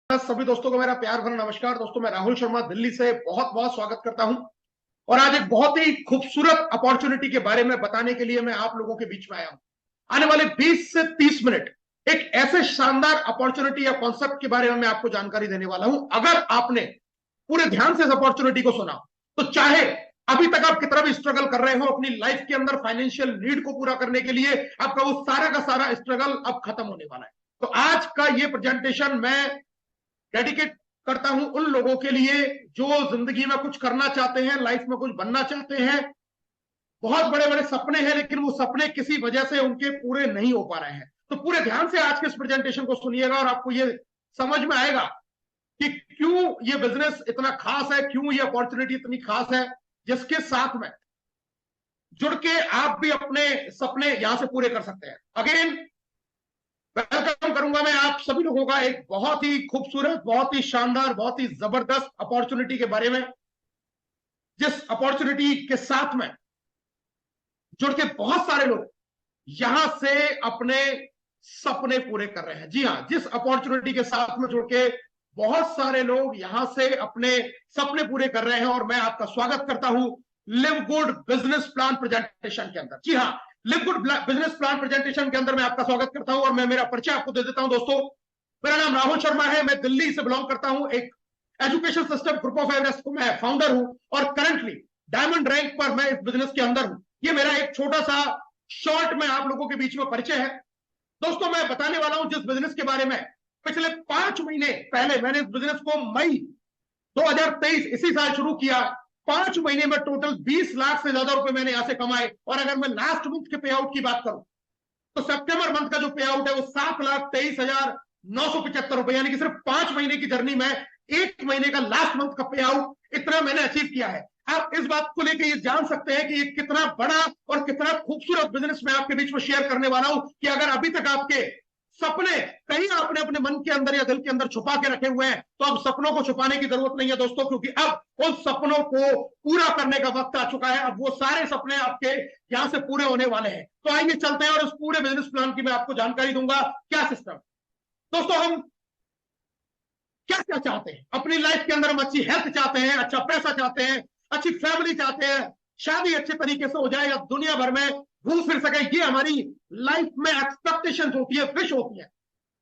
सभी दोस्तों को मेरा प्यार भरा नमस्कार। दोस्तों, मैं राहुल शर्मा दिल्ली से बहुत बहुत स्वागत करता हूं और आज एक बहुत ही खूबसूरत अपॉर्चुनिटी के बारे में बताने के लिए मैं आप लोगों के बीच में आया हूं। आने वाले 20 से 30 मिनट एक ऐसे शानदार अपॉर्चुनिटी या कॉन्सेप्ट के बारे में मैं आपको जानकारी देने वाला हूं। अगर आपने पूरे ध्यान से इस अपॉर्चुनिटी को सुना तो चाहे अभी तक आप कितना भी स्ट्रगल कर रहे हो अपनी लाइफ के अंदर फाइनेंशियल नीड को पूरा करने के लिए, आपका वो सारा का सारा स्ट्रगल अब खत्म होने वाला है। तो आज का ये प्रेजेंटेशन मैं डेडिकेट करता हूं उन लोगों के लिए जो जिंदगी में कुछ करना चाहते हैं, लाइफ में कुछ बनना चाहते हैं। बहुत बड़े बड़े सपने हैं लेकिन वो सपने किसी वजह से उनके पूरे नहीं हो पा रहे हैं। तो पूरे ध्यान से आज के इस प्रेजेंटेशन को सुनिएगा और आपको ये समझ में आएगा कि क्यों ये बिजनेस इतना खास है, क्यों ये अपॉर्चुनिटी इतनी खास है, जिसके साथ में जुड़ के आप भी अपने सपने यहां से पूरे कर सकते हैं। अगेन वेलकम करूंगा मैं आप सभी लोगों का एक बहुत ही खूबसूरत, बहुत ही शानदार, बहुत ही जबरदस्त अपॉर्चुनिटी के बारे में, जिस अपॉर्चुनिटी के साथ में जुड़ के बहुत सारे लोग यहां से अपने सपने पूरे कर रहे हैं। जी हां, जिस अपॉर्चुनिटी के साथ में जुड़ के बहुत सारे लोग यहां से अपने सपने पूरे कर रहे हैं और मैं आपका स्वागत करता हूं live good business plan presentation के अंदर। जी हां, live good business plan presentation के अंदर मैं आपका स्वागत करता हूं और मैं मेरा परिचय आपको दे देता हूं। दोस्तों, मेरा नाम राहुल शर्मा है, मैं दिल्ली से बिलोंग करता हूं। एक education system group of Everest को मैं फाउंडर हूं और करंटली डायमंड रैंक पर मैं इस बिजनेस के अंदर हूं। ये मेरा एक छोटा सा शॉर्ट में आप लोगों के बीच में परिचय है। दोस्तों, मैं बताने वाला हूं जिस बिजनेस के बारे में पिछले 5 महीने पहले मैंने इस बिजनेस को मई 2023 इसी साल शुरू किया। 5 महीने में टोटल 20 लाख से ज्यादा रुपए मैंने यहां से कमाए। और अगर मैं लास्ट मंथ के पे आउट की बात करूं तो सितंबर मंथ का जो पे आउट है वो 7,23,975 रुपए, यानी कि सिर्फ 5 महीने की जर्नी में 1 महीने का लास्ट मंथ का पे आउट इतना मैंने अचीव किया है। आप इस बात को लेकर ये जान सकते हैं कि ये कितना बड़ा और कितना खूबसूरत बिजनेस मैं आपके बीच में शेयर करने वाला हूं कि अगर अभी तक आपके सपने कहीं आपने अपने मन के अंदर या दिल के अंदर छुपा के रखे हुए हैं तो अब सपनों को छुपाने की जरूरत नहीं है दोस्तों, क्योंकि अब उन सपनों को पूरा करने का वक्त आ चुका है। अब वो सारे सपने आपके यहां से पूरे होने वाले हैं। तो आइए चलते हैं और उस पूरे बिजनेस प्लान की मैं आपको जानकारी दूंगा। क्या सिस्टम दोस्तों, हम क्या क्या चाहते हैं अपनी लाइफ के अंदर? हम अच्छी हेल्थ चाहते हैं, अच्छा पैसा चाहते हैं, अच्छी फैमिली चाहते हैं, शादी अच्छे तरीके से हो जाए या दुनिया भर में घूम फिर सके। ये हमारी लाइफ में एक्सपेक्टेशंस होती है, विश होती है।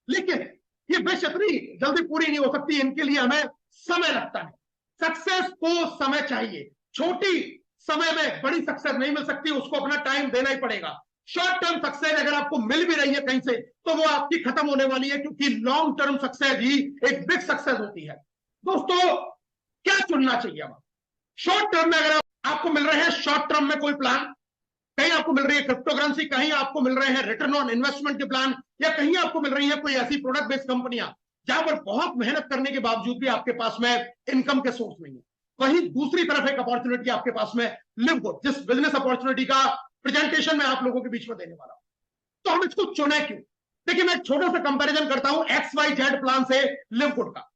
लेकिन ये विश इतनी जल्दी पूरी नहीं हो सकती, इनके लिए हमें समय लगता है। सक्सेस को समय चाहिए। छोटी समय में बड़ी सक्सेस नहीं मिल सकती, उसको अपना टाइम देना ही पड़ेगा। शॉर्ट टर्म सक्सेस अगर आपको मिल भी रही है कहीं से तो वो आपकी खत्म होने वाली है, क्योंकि लॉन्ग टर्म सक्सेस ही एक बिग सक्सेस होती है। दोस्तों, क्या चुनना चाहिए? अब शॉर्ट टर्म में अगर आपको मिल रहे हैं शॉर्ट टर्म में कोई प्लान, कहीं आपको मिल रही है क्रिप्टो करेंसी, कहीं आपको मिल रहे हैं रिटर्न ऑन इन्वेस्टमेंट के प्लान, या कहीं आपको मिल रही है कोई ऐसी प्रोडक्ट बेस्ड कंपनियां जहां पर बहुत मेहनत करने के बावजूद भी आपके पास में इनकम के सोर्स नहीं है। वहीं दूसरी तरफ एक अपॉर्चुनिटी आपके पास में लिव गुड, जिस बिजनेस अपॉर्चुनिटी का प्रेजेंटेशन मैं आप लोगों के बीच में देने वाला हूं। तो हम इसको चुने क्यों? देखिए, मैं छोटा सा कंपैरिजन करता हूं XYZ प्लान से लिव गुड का।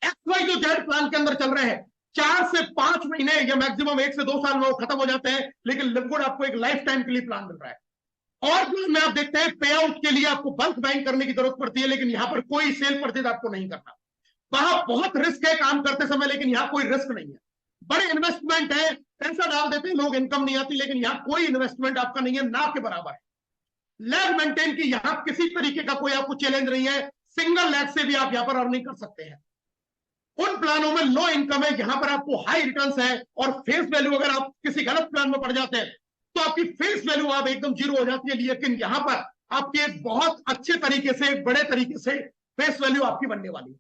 XYZ प्लान के अंदर चल रहे हैं 4 से 5 महीने या मैक्सिमम 1 से 2 साल में वो खत्म हो जाते हैं, लेकिन लिव गुड आपको एक लाइफ टाइम के लिए प्लान मिल रहा है। और प्लान में आप देखते हैं पे आउट के लिए आपको बल्क बाइंग करने की जरूरत पड़ती है, लेकिन यहां पर कोई सेल परचेज आपको नहीं करना। वहां बहुत रिस्क है काम करते समय, लेकिन यहां कोई रिस्क नहीं है। बड़े इन्वेस्टमेंट है, पैसा डाल देते हैं लोग, इनकम नहीं आती, लेकिन यहां कोई इन्वेस्टमेंट आपका नहीं है, ना के बराबर है। लैब मेंटेन की यहां किसी तरीके का कोई आपको चैलेंज नहीं है। सिंगल लैब से भी आप यहां पर अर्निंग कर सकते हैं। उन प्लानों में लो इनकम है, यहां पर आपको हाई रिटर्न्स है। और फेस वैल्यू अगर आप किसी गलत प्लान में पड़ जाते हैं तो आपकी फेस वैल्यू आप एकदम जीरो हो जाती है, लेकिन यहां पर आपके एक बहुत अच्छे तरीके से, एक बड़े तरीके से फेस वैल्यू आपकी बनने वाली है।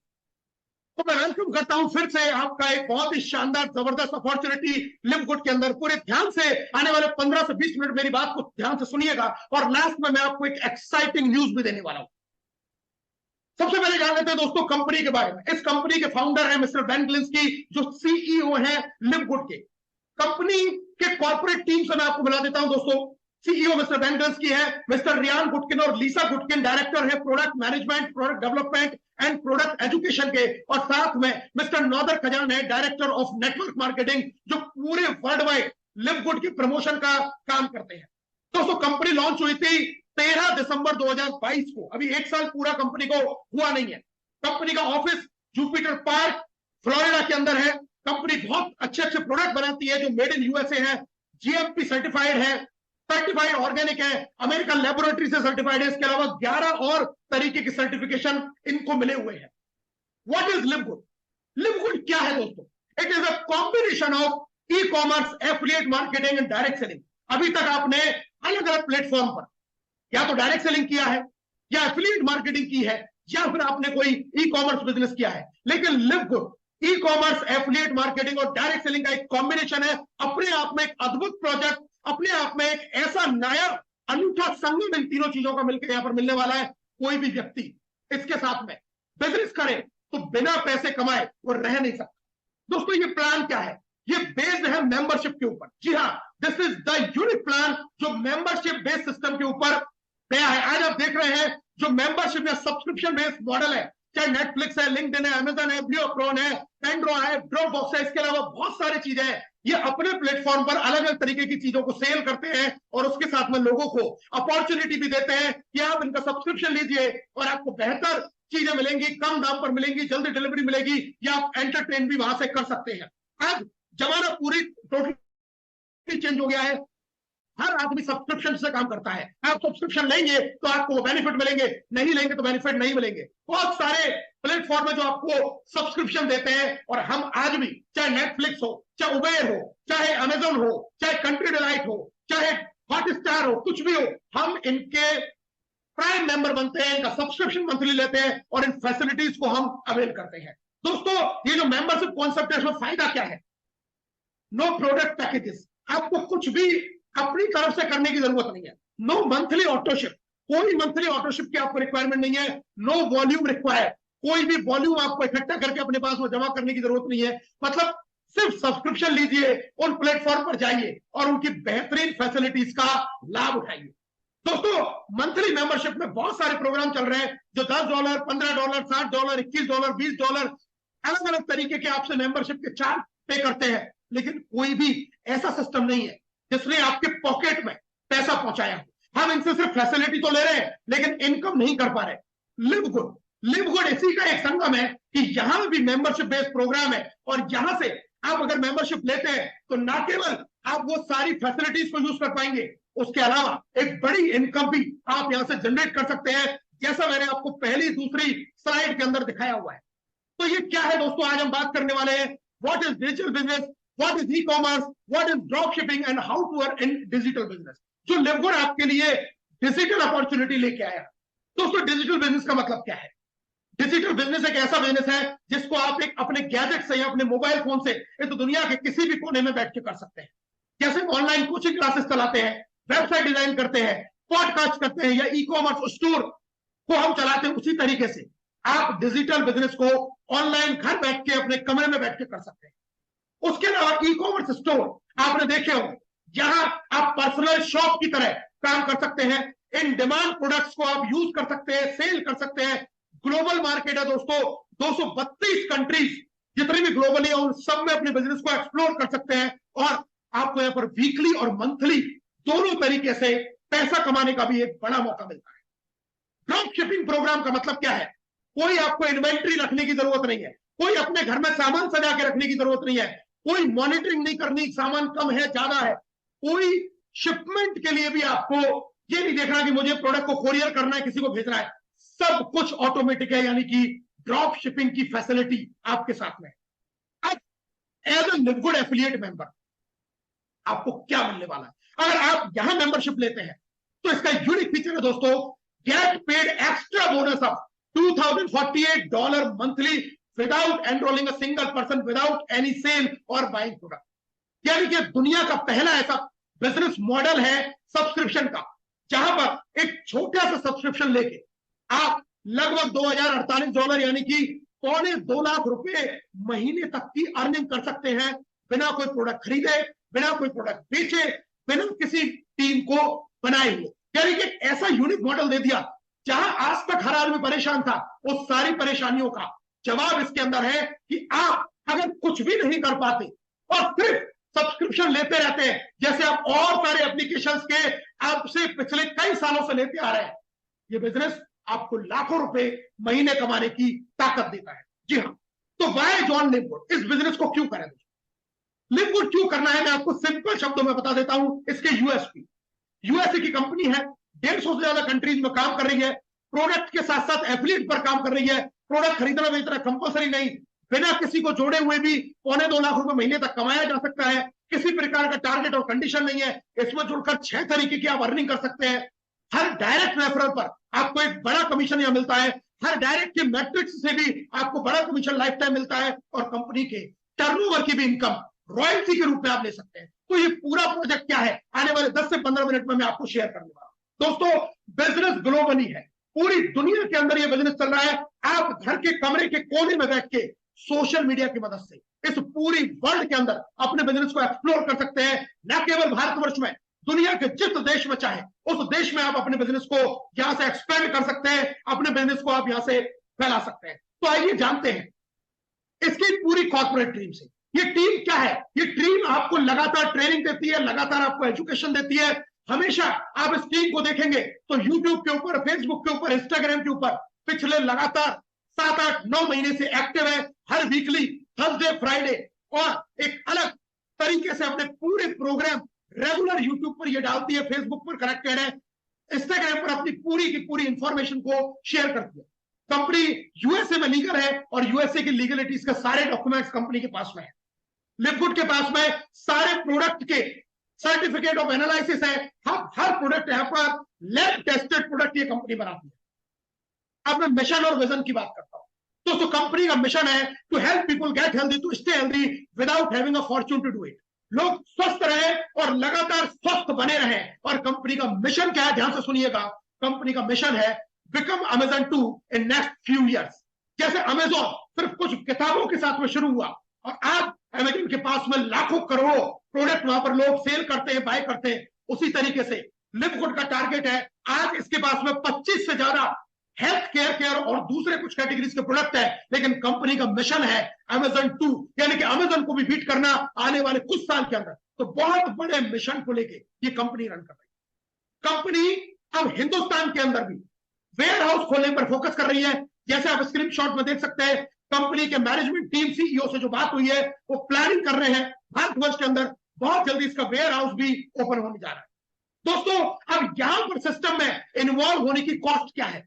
तो मैं वेलकम करता हूं फिर से आपका एक बहुत ही शानदार जबरदस्त अपॉर्चुनिटी लिव गुड के अंदर। पूरे ध्यान से आने वाले 15 से 20 मिनट मेरी बात को ध्यान से सुनिएगा और लास्ट में मैं आपको एक एक्साइटिंग न्यूज भी देने वाला हूं। सबसे पहले जान लेते हैं दोस्तों कंपनी के बारे में। इस कंपनी के फाउंडर है मिस्टर बेन गिलिंस्की, जो सीईओ है लिव गुड के। कंपनी के कॉर्पोरेट टीम से मैं आपको बुला देता हूं दोस्तों। सीईओ मिस्टर बेन गिलिंस्की है, मिस्टर रियान गुटकिन और लीसा गुटकिन डायरेक्टर है product management, product development and product education के, और साथ में मिस्टर नौदर खजान है डायरेक्टर ऑफ नेटवर्क मार्केटिंग, जो पूरे वर्ल्ड वाइड लिव गुड के प्रमोशन का काम करते हैं। दोस्तों, कंपनी लॉन्च हुई थी 13 दिसंबर 2022 को। अभी 1 साल पूरा कंपनी को हुआ नहीं है। कंपनी का ऑफिस जुपिटर पार्क फ्लोरिडा के अंदर है। कंपनी बहुत अच्छे अच्छे प्रोडक्ट बनाती है जो मेड इन यूएसए है, जीएमपी सर्टिफाइड है, सर्टिफाइड ऑर्गेनिक है, अमेरिकन लेबोरेटरी से सर्टिफाइड है। इसके अलावा 11 और तरीके की सर्टिफिकेशन इनको मिले हुए हैं। What is लिवगुड? लिवगुड क्या है दोस्तों? It is a combination of e commerce, affiliate marketing and direct selling. अभी तक आपने अलग अलग प्लेटफॉर्म पर या तो डायरेक्ट सेलिंग किया है, या एफिलिएट मार्केटिंग की है, या फिर आपने कोई ई कॉमर्स बिजनेस किया है। लेकिन लिवगुड ई कॉमर्स, एफिलिएट मार्केटिंग और डायरेक्ट सेलिंग का एक कॉम्बिनेशन है। अपने आप में एक अद्भुत प्रोजेक्ट, अपने आप में एक ऐसा नया अनूठा संगम इन तीनों चीजों का मिलकर यहां पर मिलने वाला है। कोई भी व्यक्ति इसके साथ में बिजनेस करे तो बिना पैसे कमाए वो रह नहीं सकता। दोस्तों ये प्लान क्या है? ये बेस्ड है मेंबरशिप के ऊपर। जी हाँ, this is the unique plan जो मेंबरशिप बेस्ड सिस्टम के ऊपर गया है। आज आप देख रहे हैं जो मेंबरशिप या सब्सक्रिप्शन बेस्ड मॉडल है, चाहे नेटफ्लिक्स है, लिंक्डइन है, अमेजन है, ब्लूक्रॉन है, पेंड्रो है, ड्रॉपबॉक्स है, इसके अलावा बहुत सारी चीजें हैं। ये अपने प्लेटफॉर्म पर अलग अलग तरीके की चीजों को सेल करते हैं और उसके साथ में लोगों को अपॉर्चुनिटी भी देते हैं कि आप इनका सब्सक्रिप्शन लीजिए और आपको बेहतर चीजें मिलेंगी, कम दाम पर मिलेंगी, जल्दी डिलीवरी मिलेगी, या आप एंटरटेन भी वहां से कर सकते हैं। आज जमाना पूरी टोटली चेंज हो गया है। हर आदमी सब्सक्रिप्शन से काम करता है। आप सब्सक्रिप्शन लेंगे तो आपको वो बेनिफिट मिलेंगे, नहीं लेंगे तो बेनिफिट नहीं मिलेंगे। बहुत सारे प्लेटफॉर्म है जो आपको सब्सक्रिप्शन देते हैं और हम आज भी, चाहे नेटफ्लिक्स हो, चाहे उबेर हो, चाहे अमेजन हो, चाहे कंट्री डिलाइट हो, चाहे हॉटस्टार हो, कुछ भी हो, हम इनके प्राइम मेंबर बनते हैं, इनका सब्सक्रिप्शन मंथली लेते हैं और इन फैसिलिटीज को हम अवेल करते हैं। दोस्तों ये जो मेंबरशिप कॉन्सेप्ट है, इसमें फायदा क्या है? नो प्रोडक्ट पैकेजेस, आपको कुछ भी अपनी तरफ से करने की जरूरत नहीं है। नो मंथली ऑटोशिप, कोई मंथली ऑटोशिप की आपको रिक्वायरमेंट नहीं है। नो वॉल्यूम रिक्वायर्ड, कोई भी वॉल्यूम आपको इकट्ठा करके अपने पास में जमा करने की जरूरत नहीं है। मतलब सिर्फ सब्सक्रिप्शन लीजिए, उन प्लेटफॉर्म पर जाइए और उनकी बेहतरीन फैसिलिटीज का लाभ उठाइए। दोस्तों मंथली मेंबरशिप में बहुत सारे प्रोग्राम चल रहे हैं जो $10, $15, $60, $21, $20 अलग अलग तरीके के आपसे मेंबरशिप के चार्ज पे करते हैं। लेकिन कोई भी ऐसा सिस्टम नहीं है जिसने आपके पॉकेट में पैसा पहुंचाया हो। हम इनसे सिर्फ फैसिलिटी तो ले रहे हैं लेकिन इनकम नहीं कर पा रहे। लिवगुड इसी का एक संगम है कि यहां भी मेंबरशिप बेस्ड प्रोग्राम है और यहां से आप अगर मेंबरशिप लेते हैं तो ना केवल आप वो सारी फैसिलिटीज को यूज कर पाएंगे, उसके अलावा एक बड़ी इनकम भी आप यहां से जनरेट कर सकते हैं, जैसा मैंने आपको पहली दूसरी स्लाइड के अंदर दिखाया हुआ है। तो ये क्या है दोस्तों? आज हम बात करने वाले हैं what is digital business, what is e commerce, what is drop shipping and how to earn in digital business, जो लिवगुड आपके लिए डिजिटल अपॉर्चुनिटी लेके आया। दोस्तों डिजिटल बिजनेस का मतलब क्या है? डिजिटल बिजनेस एक ऐसा बिजनेस है जिसको आप एक अपने गैजेट से या अपने मोबाइल फोन से इस दुनिया के किसी भी कोने में बैठ के कर सकते हैं। जैसे ऑनलाइन कोचिंग क्लासेस चलाते हैं, वेबसाइट डिजाइन करते हैं, पॉडकास्ट करते हैं या ई कॉमर्स स्टोर को हम चलाते हैं, उसी तरीके से आप डिजिटल बिजनेस को ऑनलाइन घर बैठ के अपने कमरे में बैठ के कर सकते हैं। उसके अलावा ई कॉमर्स स्टोर आपने देखे हो, जहां आप पर्सनल शॉप की तरह काम कर सकते हैं। इन डिमांड प्रोडक्ट्स को आप यूज कर सकते हैं, सेल कर सकते हैं। ग्लोबल मार्केट है दोस्तों, 232 कंट्रीज जितनी भी ग्लोबली है उन सब में अपने बिजनेस को एक्सप्लोर कर सकते हैं और आपको यहां पर वीकली और मंथली दोनों तरीके से पैसा कमाने का भी एक बड़ा मौका मिलता है। ड्रॉप शिपिंग प्रोग्राम का मतलब क्या है? कोई आपको इन्वेंट्री रखने की जरूरत नहीं है, कोई अपने घर में सामान सजा के रखने की जरूरत नहीं है, कोई मॉनिटरिंग नहीं करनी सामान कम है ज्यादा है, कोई शिपमेंट के लिए भी आपको ये नहीं देखना कि मुझे प्रोडक्ट को कोरियर करना है, किसी को भेजना है, सब कुछ ऑटोमेटिक है। यानी कि ड्रॉप शिपिंग की फैसिलिटी आपके साथ में। अब एज ए लिवगुड एफिलिएट मेंबर आपको क्या मिलने वाला है? अगर आप यहां मेंबरशिप लेते हैं तो इसका यूनिक फीचर है दोस्तों, get paid extra bonus of $2048 monthly without enrolling a single person, without any sale और बाइंग प्रोडक्ट। यानी कि दुनिया का पहला ऐसा बिजनेस मॉडल है सब्सक्रिप्शन का, जहां पर एक छोटा सा सब्सक्रिप्शन लेके आप लगभग $2048 यानी कि $2.25 लाख महीने तक की अर्निंग कर सकते हैं, बिना कोई प्रोडक्ट खरीदे, बिना कोई प्रोडक्ट बेचे, बिना किसी टीम को बनाए हुए। यानी कि ऐसा यूनिक मॉडल दे दिया जहां आज तक हर आदमी परेशान था, उस सारी परेशानियों का जवाब इसके अंदर है कि आप अगर कुछ भी नहीं कर पाते और सिर्फ सब्सक्रिप्शन लेते रहते हैं, जैसे आप और सारे एप्लीकेशंस के आपसे पिछले कई सालों से लेते आ रहे हैं, ये बिजनेस आपको लाखों रुपए महीने कमाने की ताकत देता है। जी हाँ, तो वाई जॉन लिववुड, इस बिजनेस को क्यों करें दोस्तों? लिववुड क्यों करना है मैं आपको सिंपल शब्दों में बता देता हूं। इसके यूएसपी, यूएसए की कंपनी है, 150 से ज्यादा कंट्रीज में काम कर रही है, प्रोडक्ट के साथ साथ एफिलिएट पर काम कर रही है। प्रोडक्ट खरीदना बेचना कंपलसरी नहीं, बिना किसी को जोड़े हुए भी 1.25 लाख रुपए महीने तक कमाया जा सकता है। किसी प्रकार का टारगेट और कंडीशन नहीं है। इसमें जुड़कर 6 तरीके की आप अर्निंग कर सकते हैं। हर डायरेक्ट रेफरल पर आपको एक बड़ा कमीशन यहां मिलता है। हर डायरेक्ट के मैट्रिक्स से भी आपको बड़ा कमीशन लाइफ टाइम मिलता है, और कंपनी के टर्नओवर की भी इनकम रॉयल्टी के रूप में आप ले सकते हैं। तो ये पूरा प्रोजेक्ट क्या है, आने वाले 10 से 15 मिनट में मैं आपको शेयर करने वाला हूं। दोस्तों, बिजनेस ग्लोबली है, पूरी दुनिया के अंदर ये बिजनेस चल रहा है। आप घर के कमरे के कोने में बैठ के सोशल मीडिया की मदद से इस पूरी वर्ल्ड के अंदर अपने बिजनेस को एक्सप्लोर कर सकते हैं। न केवल भारतवर्ष में, दुनिया के जिस देश में चाहे उस देश में आप अपने बिजनेस को यहां से एक्सपेंड कर सकते हैं, अपने बिजनेस को आप यहां से फैला सकते हैं। तो आइए जानते हैं इसकी पूरी कॉर्पोरेट टीम से। ये टीम क्या है? ये टीम आपको लगातार ट्रेनिंग देती है, लगातार आपको एजुकेशन देती है। हमेशा आप इस टीम को देखेंगे तो यूट्यूब के ऊपर, फेसबुक के ऊपर, इंस्टाग्राम के ऊपर पिछले लगातार 7, 8, 9 महीने से एक्टिव है। हर वीकली, थर्सडे, फ्राइडे, और एक अलग तरीके से अपने पूरे प्रोग्राम रेगुलर यूट्यूब पर ये डालती है, फेसबुक पर कनेक्टेड है, इंस्टाग्राम पर अपनी पूरी की पूरी इंफॉर्मेशन को शेयर करती है। कंपनी यूएसए में लीगल है, और यूएसए की लीगलिटीज के सारे डॉक्यूमेंट्स कंपनी के पास में है। लिववुड के पास में सारे प्रोडक्ट के सर्टिफिकेट ऑफ एनालिसिस है। हर प्रोडक्ट यहां पर लैब टेस्टेड प्रोडक्ट ये कंपनी बनाती है। अब मैं मिशन और विजन की बात करता हूं। दोस्तों, कंपनी का मिशन है to help people get healthy, to stay healthy without having a fortune to do it. लोग स्वस्थ रहें और लगातार स्वस्थ बने रहें। और कंपनी का मिशन क्या है, ध्यान से सुनिएगा। कंपनी का मिशन है become Amazon 2 in next few years. जैसे अमेजॉन सिर्फ कुछ किताबों के साथ में शुरू हुआ, और आज अमेजन के पास में लाखों करोड़ों प्रोडक्ट वहां पर लोग सेल करते हैं, बाय करते हैं, उसी तरीके से लिववुड का टारगेट है, आज इसके पास में 25 से ज्यादा हेल्थ केयर और दूसरे कुछ कैटेगरीज के प्रोडक्ट है। लेकिन कंपनी का मिशन है अमेजन 2, यानी कि अमेजन को भी बीट करना आने वाले कुछ साल के अंदर। तो बहुत बड़े मिशन को लेके ये कंपनी रन कर रही है। कंपनी अब हिंदुस्तान के अंदर भी वेयर हाउस खोलने पर फोकस कर रही है। जैसे आप स्क्रीनशॉट में देख सकते हैं, कंपनी के मैनेजमेंट टीम, सीईओ से जो बात हुई है, वो प्लानिंग कर रहे हैं भारतवर्ष के अंदर बहुत जल्दी इसका वेयर हाउस भी ओपन होने जा रहा है। दोस्तों, अब यहां पर सिस्टम में इन्वॉल्व होने की कॉस्ट क्या है?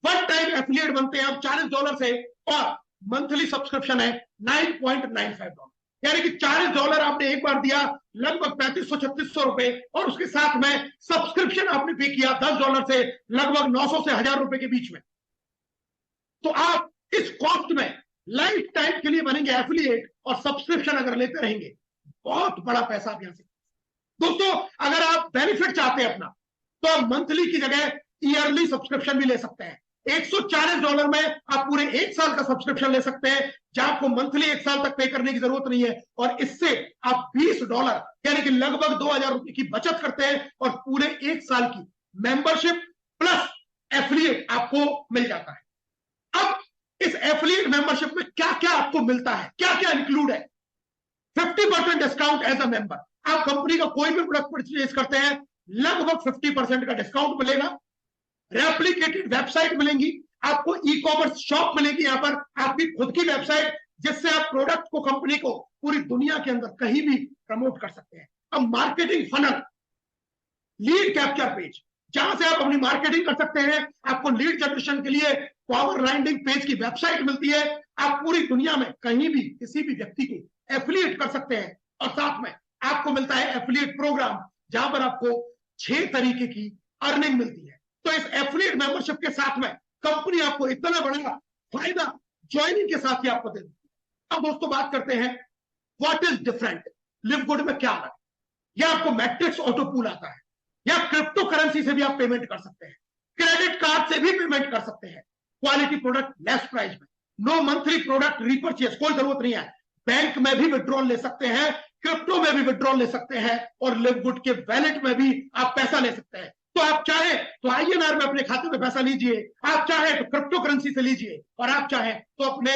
वन टाइम एफिलिएट बनते हैं अब $40 से, और मंथली सब्सक्रिप्शन है $9.95, यानी कि $40 आपने एक बार दिया, लगभग 3500-3600 रुपए, और उसके साथ में सब्सक्रिप्शन आपने पे किया $10 से, लगभग 900 से 1000 रुपए के बीच में। तो आप इस कॉस्ट में लाइफ टाइम के लिए बनेंगे एफिलिएट, और सब्सक्रिप्शन अगर लेते रहेंगे, बहुत बड़ा पैसा आप यहां से। दोस्तों, अगर आप बेनिफिट चाहते हैं अपना, तो आप मंथली की जगह ईयरली सब्सक्रिप्शन भी ले सकते हैं। $140 में आप पूरे 1 साल का सब्सक्रिप्शन ले सकते हैं, जहां आपको मंथली 1 साल तक पे करने की जरूरत नहीं है। और इससे आप $20 यानी कि लगभग 2000 रुपए की बचत करते हैं, और पूरे 1 साल की मेंबरशिप प्लस एफिलिएट आपको मिल जाता है। अब इस एफिलिएट मेंबरशिप में क्या क्या आपको मिलता है, क्या क्या इंक्लूड है? 50% डिस्काउंट एज अ मेंबर। आप कंपनी का कोई भी प्रोडक्ट परचेज करते हैं, लगभग 50% का डिस्काउंट मिलेगा। रेप्लिकेटेड वेबसाइट मिलेंगी आपको, ई कॉमर्स शॉप मिलेगी, यहां पर आपकी खुद की वेबसाइट, जिससे आप प्रोडक्ट को, कंपनी को पूरी दुनिया के अंदर कहीं भी प्रमोट कर सकते हैं। अब marketing funnel, lead capture page, जहां से आप अपनी मार्केटिंग कर सकते हैं। आपको लीड जनरेशन के लिए पावर लैंडिंग पेज की वेबसाइट मिलती है। आप पूरी दुनिया में कहीं भी किसी भी व्यक्ति को एफिलिएट कर सकते हैं, और साथ में आपको मिलता है एफिलिएट प्रोग्राम, जहां पर आपको 6 तरीके की अर्निंग मिलती है। तो इस एफिलिएट मेंबरशिप के साथ में कंपनी आपको इतना बड़ा फायदा ज्वाइनिंग के साथ ही आपको दे देती है। अब दोस्तों, बात करते हैं व्हाट इज डिफरेंट, लिववुड में क्या अलग। या आपको मैट्रिक्स ऑटो पूल आता है, या क्रिप्टो करेंसी से भी आप पेमेंट कर सकते हैं, क्रेडिट कार्ड से भी पेमेंट कर सकते हैं, क्वालिटी प्रोडक्ट लेस प्राइस में, नो मंथली प्रोडक्ट रिपर्चेज, कोई जरूरत नहीं है, बैंक में भी विड्रॉल ले सकते हैं, क्रिप्टो में भी विड्रॉल ले सकते हैं, और लिववुड के वैलेट में भी आप पैसा ले सकते हैं। तो आप चाहे तो आईएनआर में अपने खाते में पैसा लीजिए, आप चाहे तो क्रिप्टो करेंसी से लीजिए, और आप चाहे तो अपने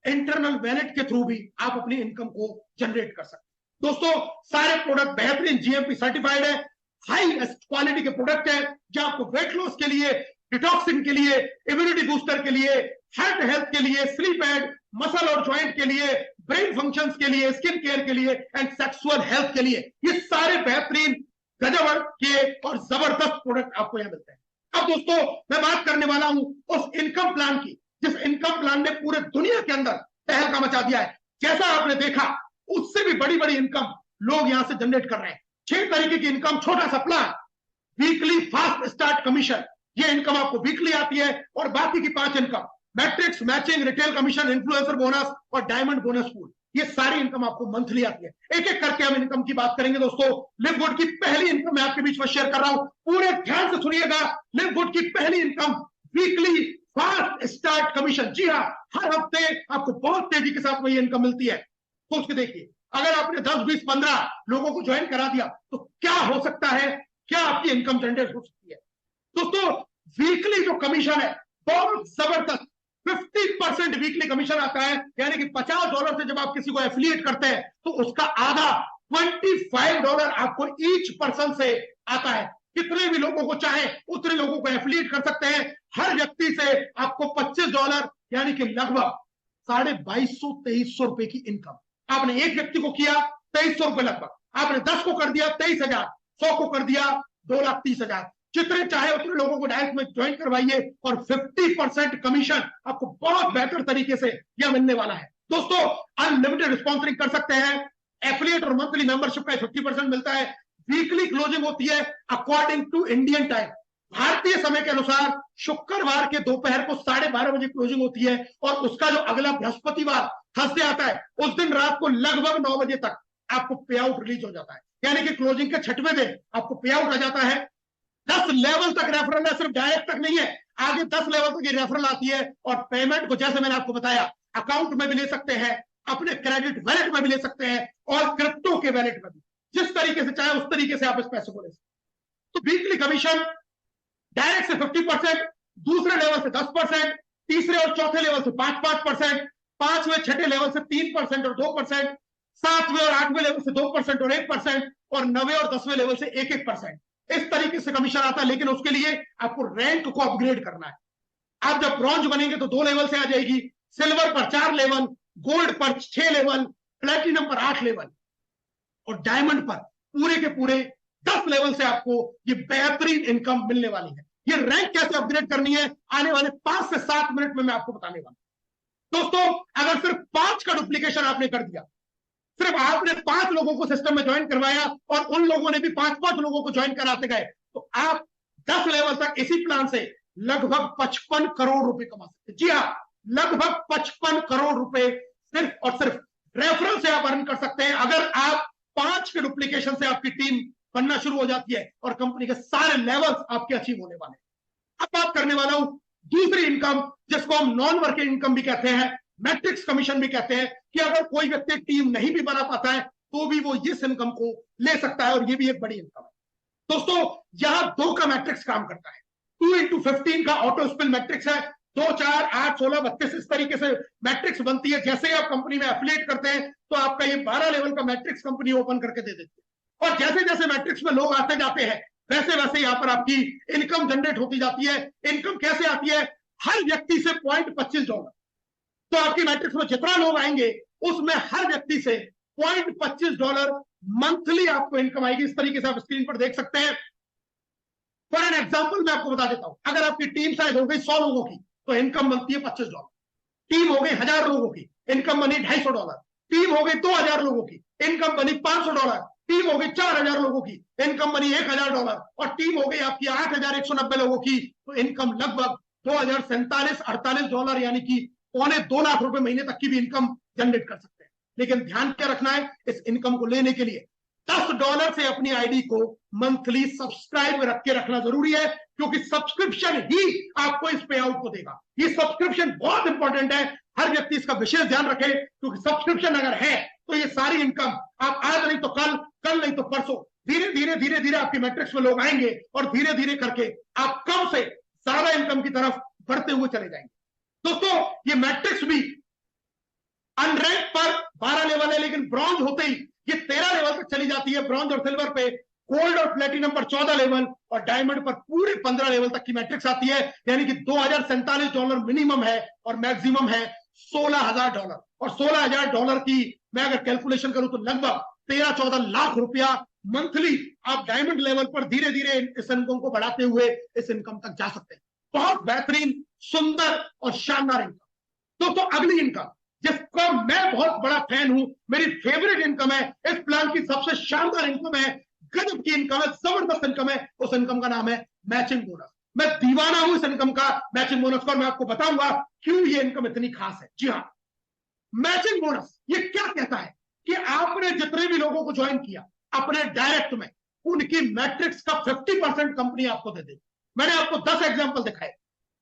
इंटरनल वैलेट के थ्रू भी आप अपनी इनकम को जनरेट कर सकते हैं। दोस्तों, सारे प्रोडक्ट बेहतरीन जीएमपी सर्टिफाइड है, हाई क्वालिटी के प्रोडक्ट है, जो आपको वेट लॉस के लिए डिटॉक्सिंग के लिए, इम्यूनिटी बूस्टर के लिए, हार्ट हेल्थ के लिए, स्लीप एड, मसल और ज्वाइंट के लिए, ब्रेन फंक्शंस के लिए, स्किन केयर के लिए एंड सेक्सुअल हेल्थ के लिए। ये सारे बेहतरीन गजब के और जबरदस्त प्रोडक्ट आपको यहां मिलते हैं। अब दोस्तों मैं बात करने वाला हूं उस इनकम प्लान की जिस इनकम प्लान ने पूरे दुनिया के अंदर तहलका मचा दिया है। जैसा आपने देखा उससे भी बड़ी बड़ी इनकम लोग यहां से जनरेट कर रहे हैं। 6 तरीके की इनकम, छोटा सा plan, weekly fast start commission, ये इनकम आपको वीकली आती है, और बाकी की 5 income, matrix, matching, retail commission, influencer bonus और डायमंड बोनस पूल, ये सारी इनकम आपको मंथली आती है। एक एक करके हम इनकम की बात करेंगे दोस्तों। लिव गुड की पहली इनकम मैं आपके बीच में शेयर कर रहा हूं, पूरे ध्यान से सुनिएगा। लिव गुड की पहली income weekly fast start commission. जी हाँ, हर हफ्ते आपको बहुत तेजी के साथ में ये इनकम मिलती है। सोच के देखिए, अगर आपने 10, 20, 15 लोगों को ज्वाइन करा दिया तो क्या हो सकता है, क्या आपकी इनकम जनरेट हो सकती है। दोस्तों वीकली जो कमीशन है बहुत जबरदस्त, 50% वीकली कमीशन आता है, यानी कि $50 से जब आप किसी को एफिलिएट करते हैं तो उसका आधा $25 आपको ईच पर्सन से आता है। कितने भी लोगों को चाहे उतने लोगों को एफिलिएट कर सकते हैं। हर व्यक्ति से आपको $25 यानी कि लगभग 2250-2300 रुपए की इनकम। आपने एक व्यक्ति को किया 2300 रुपए लगभग, आपने 10 को कर दिया 23,000, 100 को कर दिया 2,30,000। जितने चाहे उतने लोगों को डायरेक्ट में ज्वाइन करवाइए और 50% कमीशन आपको बहुत बेहतर तरीके से यह मिलने वाला है। दोस्तों अनलिमिटेड स्पॉन्सरिंग कर सकते हैं, एफिलिएट और मंथली मेंबरशिप का 50% मिलता है। वीकली क्लोजिंग होती है अकॉर्डिंग टू इंडियन टाइम, भारतीय समय के अनुसार शुक्रवार के दोपहर को 12:30 बजे क्लोजिंग होती है, और उसका जो अगला बृहस्पतिवार थर्सडे आता है उस दिन रात को लगभग 9 बजे तक आपको पे आउट रिलीज हो जाता है, यानी कि क्लोजिंग के 6वें दिन आपको पे आउट आ जाता है। 10 लेवल तक रेफरल है, सिर्फ डायरेक्ट तक नहीं है, आगे 10 लेवल तक ये रेफरल आती है। और पेमेंट को जैसे मैंने आपको बताया अकाउंट में भी ले सकते हैं, अपने क्रेडिट वैलेट में भी ले सकते हैं और क्रिप्टो के वैलेट में भी, जिस तरीके से चाहे उस तरीके से आप इस पैसे को ले सकते। तो वीकली कमीशन डायरेक्ट से 50%, दूसरे लेवल से 10%, तीसरे और चौथे लेवल से 5-5%, 5वें 6ठे लेवल से 3% और 2%, 7वें और 8वें लेवल से 2% और 1%, और 9वें और 10वें लेवल से 1-1%। इस तरीके से कमीशन आता है, लेकिन उसके लिए आपको रैंक को अपग्रेड करना है। आप जब ब्रॉन्ज बनेंगे तो 2 लेवल से आ जाएगी, सिल्वर पर 4 लेवल, गोल्ड पर 6 लेवल, प्लेटिनम पर 8 लेवल और डायमंड पर पूरे के पूरे 10 लेवल से आपको ये बेहतरीन इनकम मिलने वाली है। ये रैंक कैसे अपग्रेड करनी है आने वाले 5 से 7 मिनट में मैं आपको बताने वाला हूं। दोस्तों अगर सिर्फ 5 का डुप्लीकेशन आपने कर दिया, सिर्फ आपने 5 लोगों को सिस्टम में ज्वाइन करवाया और उन लोगों ने भी 5-5 लोगों को ज्वाइन कराते गए, तो आप 10 लेवल तक इसी प्लान से लगभग 55 करोड़ रुपए कमा सकते हैं। जी हाँ, लगभग 55 करोड़ रुपए सिर्फ और सिर्फ रेफरल से आप अर्न कर सकते हैं, अगर आप 5 के डुप्लीकेशन से आपकी टीम बनना शुरू हो जाती है और कंपनी के सारे लेवल्स आपके अचीव होने वाले हैं। अब बात करने वाला हूं दूसरी इनकम, जिसको हम नॉन वर्किंग इनकम भी कहते हैं, मैट्रिक्स कमीशन भी कहते हैं, कि अगर कोई व्यक्ति टीम नहीं भी बना पाता है तो भी वो इस इनकम को ले सकता है, और ये भी एक बड़ी इनकम है। दोस्तों यहां 2 का मैट्रिक्स काम करता है, 2x15 का ऑटो स्पिल मैट्रिक्स है, 2, 4, 8, 16, 32 इस तरीके से मैट्रिक्स बनती है। जैसे ही आप कंपनी में एफिलिएट करते हैं तो आपका ये 12 लेवल का मैट्रिक्स कंपनी ओपन करके दे देती है, और जैसे जैसे मैट्रिक्स में लोग आते जाते हैं वैसे वैसे यहां पर आपकी इनकम जनरेट होती जाती है। इनकम कैसे आती है, हर व्यक्ति से $0.25, तो आपकी मैट्रिक्स में जितना लोग आएंगे उसमें हर व्यक्ति से $0.25 मंथली आपको इनकम आएगी। इस तरीके से आप स्क्रीन पर देख सकते हैं। फॉर एन एग्जांपल मैं आपको बता देता हूं, अगर आपकी टीम साइज हो गई 100 लोगों की तो इनकम बनती है $25, टीम हो गई 1000 लोगों की, इनकम बनी $250, टीम हो गई 2000 लोगों की, इनकम बनी $500, टीम हो गई 4000 लोगों की, इनकम बनी $1000, और टीम हो गई आपकी 8190 लोगों की, तो इनकम लगभग $2047-48 यानी कि $2.25 लाख महीने तक की भी इनकम जनरेट कर सकते हैं। लेकिन ध्यान क्या रखना है, इस इनकम को लेने के लिए $10 से अपनी आईडी को मंथली सब्सक्राइब रख के रखना जरूरी है, क्योंकि सब्सक्रिप्शन ही आपको इस पे आउट को देगा। ये सब्सक्रिप्शन बहुत इंपॉर्टेंट है, हर व्यक्ति इसका विशेष ध्यान रखे, क्योंकि सब्सक्रिप्शन अगर है तो ये सारी इनकम आप आज नहीं तो कल, कल नहीं तो परसों, धीरे धीरे धीरे धीरे आपकी मैट्रिक्स में लोग आएंगे और धीरे धीरे करके आप कम से ज्यादा इनकम की तरफ बढ़ते हुए चले जाएंगे। दोस्तों ये मैट्रिक्स भी अनरैंक पर 12 लेवल है, लेकिन ब्रॉन्ज होते ही ये 13 लेवल तक चली जाती है। ब्रॉन्ज और सिल्वर पे गोल्ड और प्लेटिनम पर 14 लेवल और डायमंड पर पूरे 15 लेवल तक की मैट्रिक्स आती है, यानी कि $2047 मिनिमम है और मैक्सिमम है $16,000। और $16,000 की मैं अगर कैलकुलेशन करूं तो लगभग 13-14 लाख रुपया मंथली आप डायमंड लेवल पर धीरे धीरे इस इनकम को बढ़ाते हुए इस इनकम तक जा सकते हैं। बहुत बेहतरीन, सुंदर और शानदार इनकम। दोस्तों अगली इनकम जिसका मैं बहुत बड़ा फैन हूं, मेरी फेवरेट इनकम है, इस प्लान की सबसे शानदार इनकम है, गजब की इनकम है, जबरदस्त इनकम है, उस इनकम का नाम है मैचिंग बोनस। मैं दीवाना हूं इस इनकम का, मैचिंग बोनस का, और मैं आपको बताऊंगा क्यों ये इनकम इतनी खास है। जी हां, मैचिंग बोनस ये क्या कहता है कि आपने जितने भी लोगों को ज्वाइन किया अपने डायरेक्ट में, उनकी मैट्रिक्स का 50% कंपनी आपको दे देगी। मैंने आपको 10 एग्जांपल दिखाए।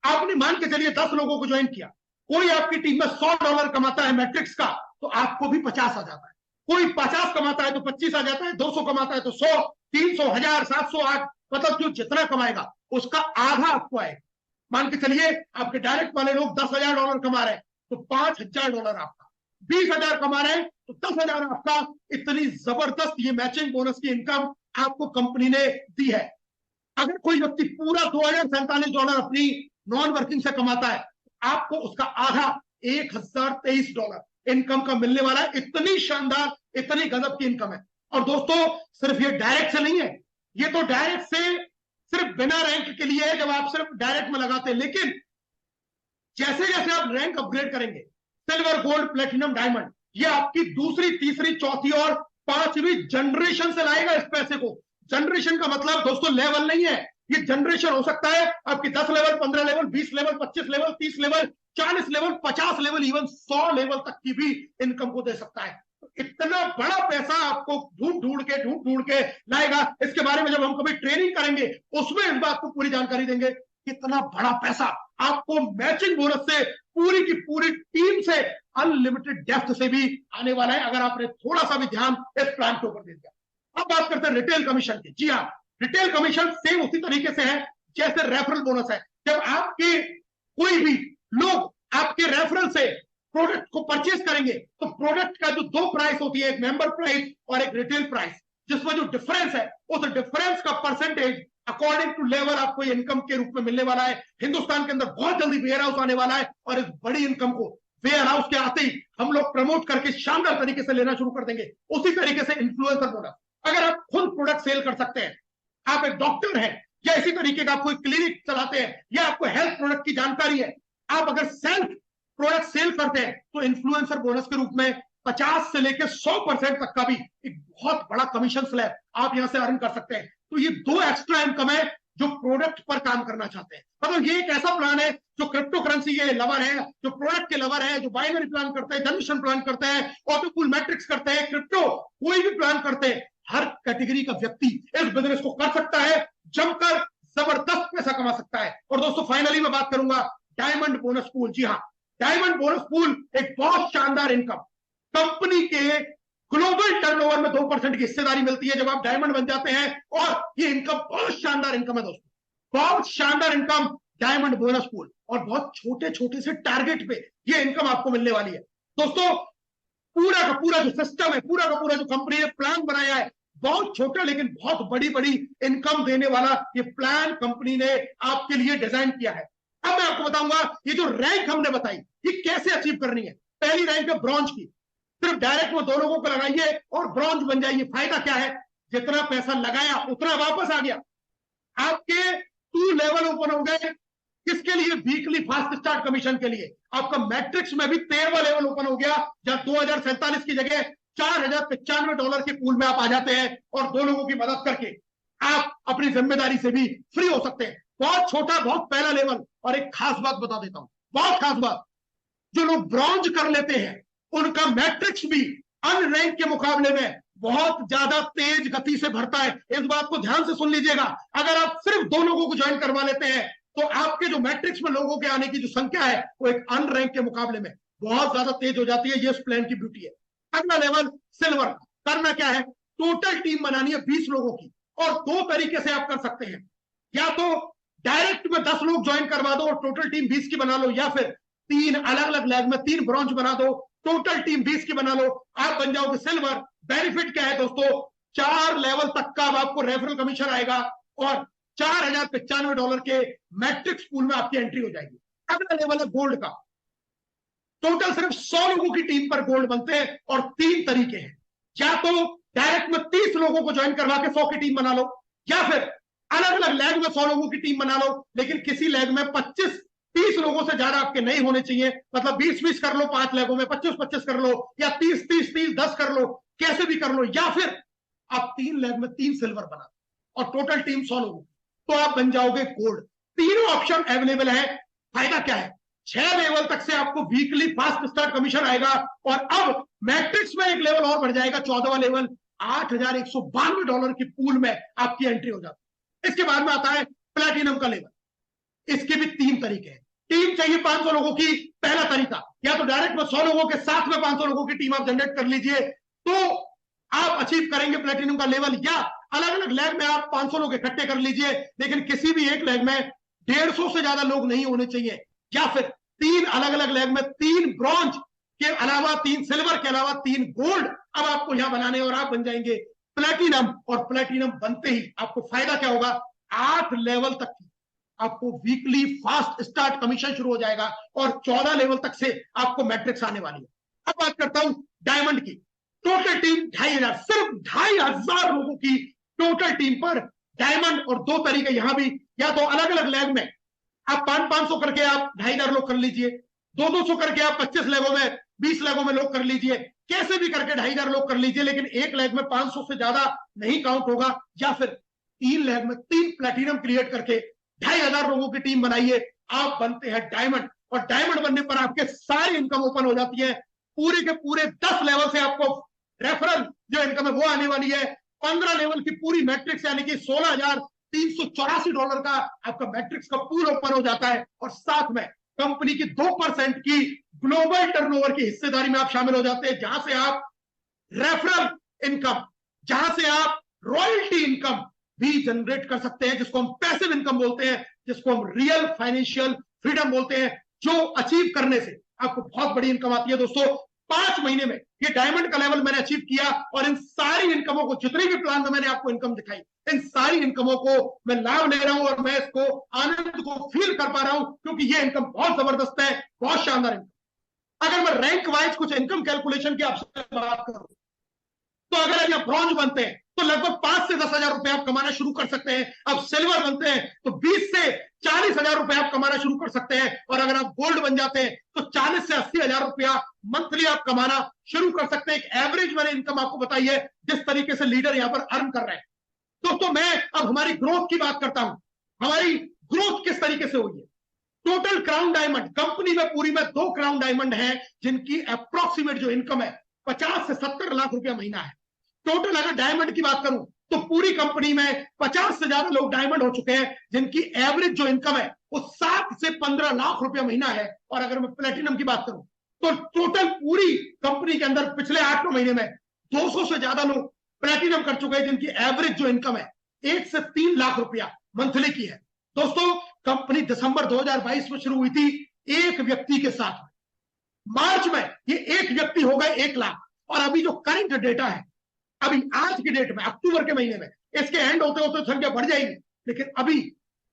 आपने मान के चलिए 10 लोगों को ज्वाइन किया, कोई आपकी टीम में $100 कमाता है मैट्रिक्स का, तो आपको भी 50 आ जाता है। कोई 50 कमाता है तो 25 आ जाता है, 200 कमाता है तो 100, 300, 1000, 700, 8, मतलब जो जितना कमाएगा उसका आधा आपको आएगा। मान के चलिए आपके डायरेक्ट वाले लोग $10,000 कमा रहे हैं तो $5,000 आपका, 20,000 कमा रहे हैं तो 10,000 आपका। इतनी जबरदस्त ये मैचिंग बोनस की इनकम आपको कंपनी ने दी है। अगर कोई व्यक्ति पूरा $2,047 अपनी नॉन वर्किंग से कमाता है, आपको उसका आधा $1,023 इनकम का मिलने वाला है। इतनी शानदार, इतनी गजब की इनकम है। और दोस्तों सिर्फ ये डायरेक्ट से नहीं है, ये तो डायरेक्ट से सिर्फ बिना रैंक के लिए है, जब आप सिर्फ डायरेक्ट में लगाते हैं, लेकिन जैसे जैसे आप रैंक अपग्रेड करेंगे, सिल्वर, गोल्ड, प्लेटिनम, डायमंड, ये आपकी दूसरी, तीसरी, चौथी और 5वीं जनरेशन से लाएगा इस पैसे को। जनरेशन का मतलब दोस्तों लेवल नहीं है, ये जनरेशन हो सकता है आपकी 10 level, 15 level, 20 level, 25 level, 30 level, 40 level, 50 level, even 100 level तक की भी इनकम को दे सकता है। इतना बड़ा पैसा आपको ढूंढ ढूंढ के लाएगा। इसके बारे में जब हम कभी ट्रेनिंग करेंगे उसमें इस बात को पूरी जानकारी देंगे। कितना बड़ा पैसा आपको मैचिंग बोनस से पूरी की पूरी टीम से अनलिमिटेड डेप्थ से भी आने वाला है, अगर आपने थोड़ा सा भी ध्यान इस प्लान के ऊपर दे दिया। अब बात करते हैं रिटेल कमीशन की। जी हाँ, रिटेल कमीशन सेम उसी तरीके से है जैसे रेफरल बोनस है। जब आपके कोई भी लोग आपके रेफरल से प्रोडक्ट को परचेज करेंगे तो प्रोडक्ट का जो 2 प्राइस होती है, एक मेंबर प्राइस और एक रिटेल प्राइस, जिसमें जो डिफरेंस है उस डिफरेंस का परसेंटेज अकॉर्डिंग टू लेवल आपको इनकम के रूप में मिलने वाला है। हिंदुस्तान के अंदर बहुत जल्दी वेयर हाउस आने वाला है और इस बड़ी इनकम को वेयर हाउस के आते ही हम लोग प्रमोट करके शानदार तरीके से लेना शुरू कर देंगे। उसी तरीके से इन्फ्लुएंसर बोनस, अगर आप खुद प्रोडक्ट सेल कर सकते हैं, आप एक डॉक्टर हैं या इसी तरीके का आप कोई क्लिनिक चलाते हैं या आपको हेल्थ प्रोडक्ट की जानकारी है, आप अगर सेल्फ प्रोडक्ट सेल करते हैं तो इन्फ्लुएंसर बोनस के रूप में 50 से लेकर 100% तक का भी एक बहुत बड़ा कमीशन स्लैब आप यहां से अर्न कर सकते हैं। तो ये 2 एक्स्ट्रा इनकम है जो प्रोडक्ट पर काम करना चाहते हैं। मतलब ये एक ऐसा प्लान है जो क्रिप्टो करेंसी के लवर है, जो प्रोडक्ट के लवर है, जो बाइनरी प्लान करते हैं, जनरेशन प्लान करते हैं, ऑटोकूल मैट्रिक्स करते हैं, क्रिप्टो कोई भी प्लान करते हैं, हर कैटेगरी का व्यक्ति इस बिजनेस को कर सकता है, जमकर जबरदस्त पैसा कमा सकता है। और दोस्तों फाइनली मैं बात करूंगा डायमंड बोनस पूल। जी हाँ, डायमंड बोनस पूल एक बहुत शानदार इनकम, कंपनी के ग्लोबल टर्नओवर में 2% की हिस्सेदारी मिलती है जब आप डायमंड बन जाते हैं। और ये इनकम बहुत शानदार इनकम है दोस्तों, बहुत शानदार इनकम डायमंड बोनस पूल, और बहुत छोटे छोटे से टारगेट पे ये इनकम आपको मिलने वाली है। दोस्तों पूरा का पूरा जो सिस्टम है, पूरा का पूरा जो कंपनी ने प्लान बनाया है, बहुत छोटा लेकिन बहुत बड़ी बड़ी इनकम देने वाला ये प्लान कंपनी ने आपके लिए डिजाइन किया है। अब मैं आपको बताऊंगा ये जो रैंक हमने बताई ये कैसे अचीव करनी है। पहली रैंक है ब्रॉन्ज की, सिर्फ डायरेक्ट वो 2 लोगों को लगाइए और ब्रॉन्ज बन जाइए। फायदा क्या है, जितना पैसा लगाया उतना वापस आ गया। आपके 2 लेवल ओपन हो गए, किसके लिए, वीकली फास्ट स्टार्ट कमीशन के लिए। आपका मैट्रिक्स में भी 13वां लेवल ओपन हो गया, जब 2047 की जगह $4,095 के पूल में आप आ जाते हैं और 2 लोगों की मदद करके आप अपनी जिम्मेदारी से भी फ्री हो सकते हैं। बहुत छोटा, बहुत पहला लेवल। और एक खास बात बता देता हूं, बहुत खास बात, जो लोग ब्रॉन्ज कर लेते हैं उनका मैट्रिक्स भी अन्य रैंक के मुकाबले में बहुत ज्यादा तेज गति से बढ़ता है। इस बात को ध्यान से सुन लीजिएगा। अगर आप सिर्फ 2 लोगों को ज्वाइन करवा लेते हैं तो आपके जो मैट्रिक्स में लोगों के आने की जो संख्या है वो एक अन्य रैंक के मुकाबले में बहुत ज्यादा तेज हो जाती है। ये इस प्लान की ब्यूटी है। अगला लेवल सिल्वर। करना क्या है, टोटल टीम बनानी है 20 लोगों की, और 2 तरीके से आप कर सकते हैं। या तो डायरेक्ट में 10 लोग ज्वाइन करवा दो और टोटल टीम 20 की बना लो, या फिर 3 अलग अलग लैग में 3 ब्रॉन्ज बना दो, टोटल टीम 20 की बना लो, आप बन जाओगे सिल्वर। बेनिफिट क्या है दोस्तों, 4 लेवल तक का अब आपको रेफरल कमीशन आएगा और $4095 के मैट्रिक्स पूल में आपकी एंट्री हो जाएगी। अगला लेवल है गोल्ड का। टोटल सिर्फ 100 लोगों की टीम पर गोल्ड बनते हैं और 3 तरीके हैं, या तो डायरेक्ट में 30 लोगों को ज्वाइन करवा के 100 की टीम बना लो, या फिर अलग अलग लैग में 100 लोगों की टीम बना लो, लेकिन किसी लैग में 25-30 लोगों से ज्यादा आपके नहीं होने चाहिए। मतलब 20-20 कर लो 5 लैगों में, 25-25 कर लो, या 30-30-30 10 कर लो, कैसे भी कर लो, या फिर आप 3 लैग में 3 सिल्वर बना और टोटल टीम 100 लोगों, तो आप बन जाओगे गोल्ड। तीनों ऑप्शन अवेलेबल है। फायदा क्या है? 6 लेवल तक से आपको वीकली फास्ट स्टार्ट कमीशन आएगा और अब मैट्रिक्स में एक लेवल और बढ़ जाएगा, 14वां लेवल, $8192 की पूल में आपकी एंट्री हो जाती है। इसके बाद में आता है प्लैटिनम का लेवल। इसके भी 3 तरीके हैं। टीम चाहिए 500 लोगों की। पहला तरीका, या तो डायरेक्ट में 100 लोगों के साथ में 500 लोगों की टीम आप जनरेट कर लीजिए, तो आप अचीव करेंगे प्लैटिनम का लेवल, या अलग अलग लैग में आप 500 लोग इकट्ठे कर लीजिए, लेकिन किसी भी एक लैग में 150 से ज्यादा लोग नहीं होने चाहिए, या फिर 3 अलग अलग लैग में 3 ब्रॉन्ज के अलावा 3 सिल्वर के अलावा 3 गोल्ड अब आपको यहां बनाने, और आप बन जाएंगे प्लैटिनम। और प्लैटिनम बनते ही आपको फायदा क्या होगा? 8 लेवल तक की आपको वीकली फास्ट स्टार्ट कमीशन शुरू हो जाएगा और 14 लेवल तक से आपको मैट्रिक्स आने वाली है। अब बात करता हूं डायमंड की। टोटल टीम 2500, सिर्फ 2500 लोगों की टोटल टीम पर डायमंड। और 2 तरीके यहां भी, या तो अलग अलग लैग में आप 500 करके आप 2500 लोग कर लीजिए, 200 करके आप 25 लैगों में 20 लैगों में लोग कर लीजिए, कैसे भी करके 2500 लोग कर लीजिए, लेकिन एक लैग में 500 से ज्यादा नहीं काउंट होगा। या फिर 3 लैग में 3 प्लैटिनम क्रिएट करके 2500 लोगों की टीम बनाइए, आप बनते हैं डायमंड। और डायमंड बनने पर आपके सारी इनकम ओपन हो जाती है। पूरे के पूरे 10 लेवल से आपको रेफरल जो इनकम है वो आने वाली है। 15 लेवल की पूरी मैट्रिक्स यानी कि $16,384 का आपका मैट्रिक्स का पूल ओपन हो जाता है। और साथ में कंपनी की 2% की ग्लोबल टर्नओवर की हिस्सेदारी में आप शामिल हो जाते हैं, जहां से आप रेफरल इनकम, जहां से आप रॉयल्टी इनकम भी जनरेट कर सकते हैं, जिसको हम पैसिव इनकम बोलते हैं, जिसको हम रियल फाइनेंशियल फ्रीडम बोलते हैं, जो अचीव करने से आपको बहुत बड़ी इनकम आती है। दोस्तों 5 महीने में ये डायमंड का लेवल मैंने अचीव किया और इन सारी इनकमों को, जितने भी प्लान में मैंने आपको इनकम दिखाई, इन सारी इनकमों को मैं लाभ ले रहा हूं और मैं इसको आनंद को फील कर पा रहा हूं, क्योंकि ये इनकम बहुत जबरदस्त है, बहुत शानदार इनकम। अगर मैं रैंक वाइज कुछ इनकम कैलकुलेशन की आपसे बात करूं, तो अगर आप ब्रॉन्ज बनते हैं तो लगभग 5 से 10 हजार रुपए आप कमाना शुरू कर सकते हैं। अब सिल्वर बनते हैं तो 20 से 40 हजार रुपए आप कमाना शुरू कर सकते हैं। और अगर आप गोल्ड बन जाते हैं तो 40 से 80 हजार रुपया मंथली आप कमाना शुरू कर सकते हैं। एक एवरेज मैंने इनकम आपको बताई है, जिस तरीके से लीडर यहां पर अर्न कर रहे हैं। दोस्तों मैं अब हमारी ग्रोथ की बात करता हूं। हमारी ग्रोथ किस तरीके से हुई है? टोटल क्राउन डायमंड कंपनी में पूरी में 2 क्राउन डायमंड है, जिनकी अप्रोक्सीमेट जो इनकम है 50 से 70 लाख रुपया महीना है। टोटल अगर डायमंड की बात करूं तो पूरी कंपनी में 50 से ज्यादा लोग डायमंड हो चुके हैं, जिनकी एवरेज जो इनकम है वो 7 से 15 लाख रुपया महीना है। और अगर मैं प्लेटिनम की बात करूं तो टोटल पूरी कंपनी के अंदर पिछले 8 महीने में 200 से ज्यादा लोग प्लेटिनम कर चुके हैं, जिनकी एवरेज जो इनकम है 1 से 3 लाख रुपया मंथली की है। दोस्तों कंपनी दिसंबर 2022 में शुरू हुई थी एक व्यक्ति के साथ। मार्च में ये एक व्यक्ति हो गए 1 लाख। और अभी जो करंट डेटा है, अभी आज की डेट में अक्टूबर के महीने में, इसके एंड होते होते संख्या बढ़ जाएगी, लेकिन अभी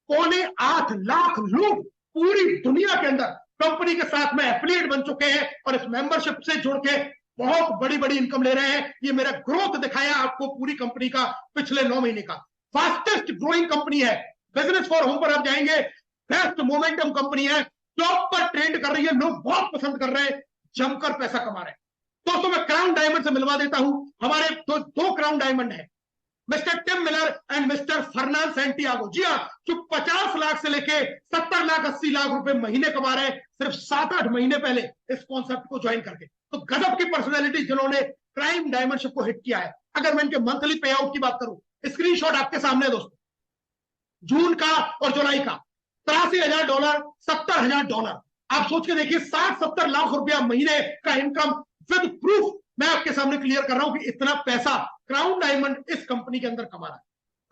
7.25 लाख लोग पूरी दुनिया के अंदर कंपनी के साथ में एफिलिएट बन चुके हैं और इस मेंबरशिप से जुड़ के बहुत बड़ी बड़ी इनकम ले रहे हैं। ये मेरा ग्रोथ दिखाया आपको पूरी कंपनी का पिछले 9 महीने का। फास्टेस्ट ग्रोइंग कंपनी है। बिजनेस फॉर होम पर आप जाएंगे, बेस्ट मोमेंटम कंपनी है, टॉप पर ट्रेंड कर रही है, लोग बहुत पसंद कर रहे हैं, जमकर पैसा कमा रहे हैं। दोस्तों मैं क्राउन डायमंड से मिलवा देता हूं। हमारे दो क्राउन डायमंड है, Mister Tim Miller and Mister Fernand Santiago. जी हाँ, जो 50 लाख से लेके 70 लाख 80 लाख रुपए महीने कमा रहे हैं सिर्फ 7-8 महीने पहले इस कॉन्सेप्ट को ज्वाइन करके। तो गजब की पर्सनैलिटी जिन्होंने क्राइम डायमंडशिप को हिट किया है। अगर मैं इनके मंथली पे आउट की बात करूं, स्क्रीनशॉट आपके सामने है दोस्तों, जून का और जुलाई का $83,000, $70,000। आप सोच के देखिए 60-70 लाख रुपया महीने का इनकम विद प्रूफ मैं आपके सामने क्लियर कर रहा हूं कि इतना पैसा क्राउन डायमंड इस कंपनी के अंदर कमा रहा है।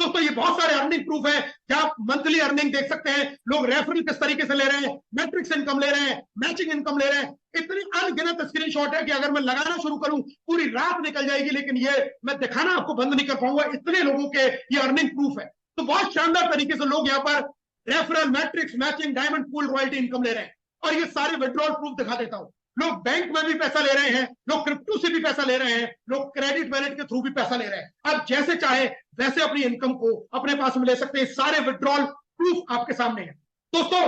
दोस्तों ये बहुत सारे अर्निंग प्रूफ है, जहां मंथली अर्निंग देख सकते हैं, लोग रेफरल किस तरीके से ले रहे हैं, मैट्रिक्स इनकम ले रहे हैं, मैचिंग इनकम ले रहे हैं। इतनी अनगिनत स्क्रीनशॉट है कि अगर मैं लगाना शुरू करूं पूरी रात निकल जाएगी, लेकिन ये मैं दिखाना आपको बंद नहीं कर पाऊंगा, इतने लोगों के ये अर्निंग प्रूफ है। तो बहुत शानदार तरीके से लोग यहाँ पर referral, matrix, matching, diamond pool, royalty income ले रहे हैं। और ये सारे विड्रॉल प्रूफ दिखा देता हूं। लोग बैंक में भी पैसा ले रहे हैं, लोग क्रिप्टो से भी पैसा ले रहे हैं, लोग क्रेडिट वैलेट के थ्रू भी पैसा ले रहे हैं। अब जैसे चाहे वैसे अपनी इनकम को अपने पास में ले सकते हैं। सारे विड्रॉल प्रूफ आपके सामने है। दोस्तों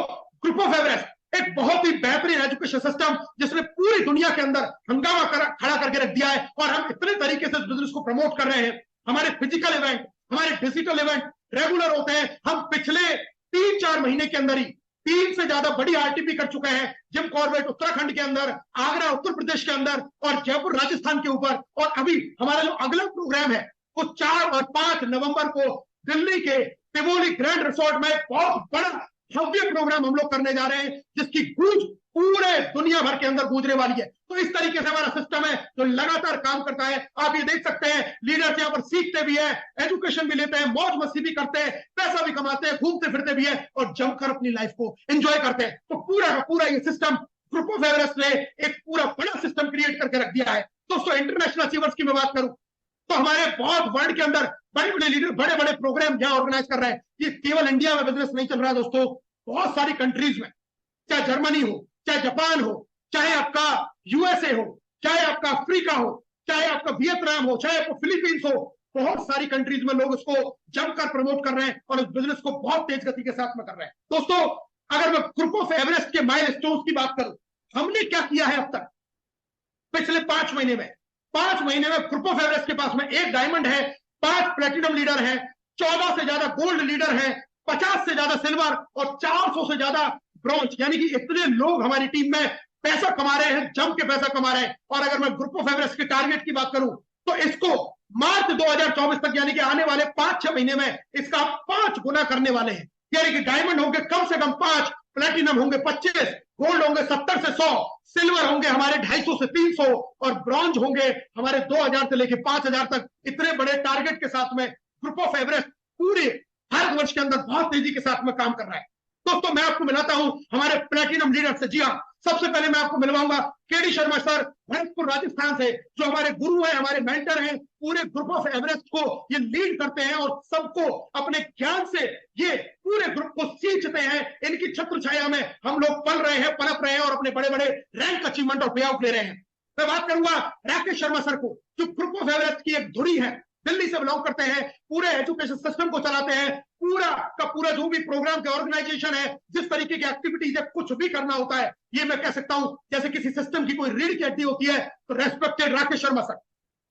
ग्रुप ऑफ एवरेस्ट एक बहुत ही बेहतरीन एजुकेशन सिस्टम, जिसने पूरी दुनिया के अंदर हंगामा खड़ा करके रख दिया है। और हम इतने तरीके से बिजनेस को प्रमोट कर रहे हैं। हमारे फिजिकल इवेंट, हमारे डिजिटल इवेंट रेगुलर होते हैं। हम पिछले 3-4 महीने के अंदर ही 3 से ज्यादा बड़ी आरटीपी कर चुके हैं। जिम कॉर्बेट उत्तराखंड के अंदर, आगरा उत्तर प्रदेश के अंदर और जयपुर राजस्थान के ऊपर। और अभी हमारा जो अगला प्रोग्राम है वो 4 और 5 नवंबर को दिल्ली के टिवोली ग्रैंड रिसोर्ट में बहुत बड़ा भव्य प्रोग्राम हम लोग करने जा रहे हैं, जिसकी गूंज पूरे दुनिया भर के अंदर गूंजने वाली है। तो इस तरीके से हमारा सिस्टम है जो लगातार काम करता है। आप ये देख सकते हैं लीडर्स यहाँ पर सीखते भी है, एजुकेशन भी लेते हैं, मौज मस्ती भी करते हैं, पैसा भी कमाते हैं, घूमते फिरते भी है और जमकर अपनी लाइफ को एंजॉय करते हैं। तो पूरा का पूरा ये सिस्टम ग्रुप ऑफ एवरेस्ट ने एक पूरा बड़ा सिस्टम क्रिएट करके रख दिया है। दोस्तों इंटरनेशनल अचीवर्स की मैं बात करूं तो हमारे बहुत वर्ल्ड के अंदर बड़े बड़े लीडर बड़े बड़े प्रोग्राम जहां ऑर्गेनाइज कर रहे हैं। ये केवल इंडिया में बिजनेस नहीं चल रहा है दोस्तों, बहुत सारी कंट्रीज में, चाहे जर्मनी हो, चाहे जापान हो, चाहे आपका यूएसए हो, चाहे आपका अफ्रीका हो, चाहे आपका वियतनाम हो, चाहे आपका फिलीपींस हो, बहुत सारी कंट्रीज में लोग इसको जमकर प्रमोट कर रहे हैं और इस बिजनेस को बहुत तेज गति के साथ में कर रहे हैं। दोस्तों अगर मैं ग्रुप ऑफ एवरेस्ट के माइलस्टोन्स की बात करूं, हमने क्या किया है अब तक पिछले 5 महीने में। 5 महीने में ग्रुप ऑफ एवरेस्ट के पास में 1 डायमंड है, 5 प्लेटिनम लीडर है, 14 से ज्यादा गोल्ड लीडर है, 50 से ज्यादा सिल्वर और 400 से ज्यादा ब्रॉन्ज। यानी कि इतने लोग हमारी टीम में पैसा कमा रहे हैं, जम के पैसा कमा रहे हैं। और अगर मैं ग्रुप ऑफ एवरेस्ट के टारगेट की बात करूं तो इसको मार्च 2024 तक यानी कि आने वाले 5-6 महीने में इसका 5 गुना करने वाले हैं। यानी कि डायमंड होंगे कम से कम 5, प्लेटिनम होंगे 25, गोल्ड होंगे 70 से 100, सिल्वर होंगे हमारे 250 से 300 और ब्रॉन्ज होंगे हमारे 2000 से लेकर 5000 तक। इतने बड़े टारगेट के साथ में ग्रुप ऑफ एवरेस्ट पूरे भारतवर्ष के अंदर बहुत तेजी के साथ में काम कर रहा है। दोस्तों मैं आपको मिलाता हूं हमारे प्लेटिनम लीडर से। जी हाँ, सबसे पहले मैं आपको मिलवाऊंगा केडी शर्मा सर, भरतपुर राजस्थान से, जो हमारे गुरु हैं, हमारे मेंटर हैं, पूरे ग्रुप ऑफ एवरेस्ट को ये लीड करते हैं और सबको अपने ज्ञान से ये पूरे ग्रुप को सींचते हैं। इनकी छत्र छाया में हम लोग पल रहे हैं, पनप रहे हैं और अपने बड़े बड़े रैंक अचीवमेंट और पे आउट ले रहे हैं। मैं बात करूंगा राकेश शर्मा सर को, जो ग्रुप ऑफ एवरेस्ट की एक धुरी है, दिल्ली से बिलोंग करते हैं, पूरे एजुकेशन सिस्टम को चलाते हैं, पूरा का पूरा जो भी प्रोग्राम का ऑर्गेनाइजेशन है, जिस तरीके की एक्टिविटीज है, कुछ भी करना होता है, ये मैं कह सकता हूं जैसे किसी सिस्टम की कोई रीढ़ की हड्डी होती है। तो रेस्पेक्टेड राकेश शर्मा सर।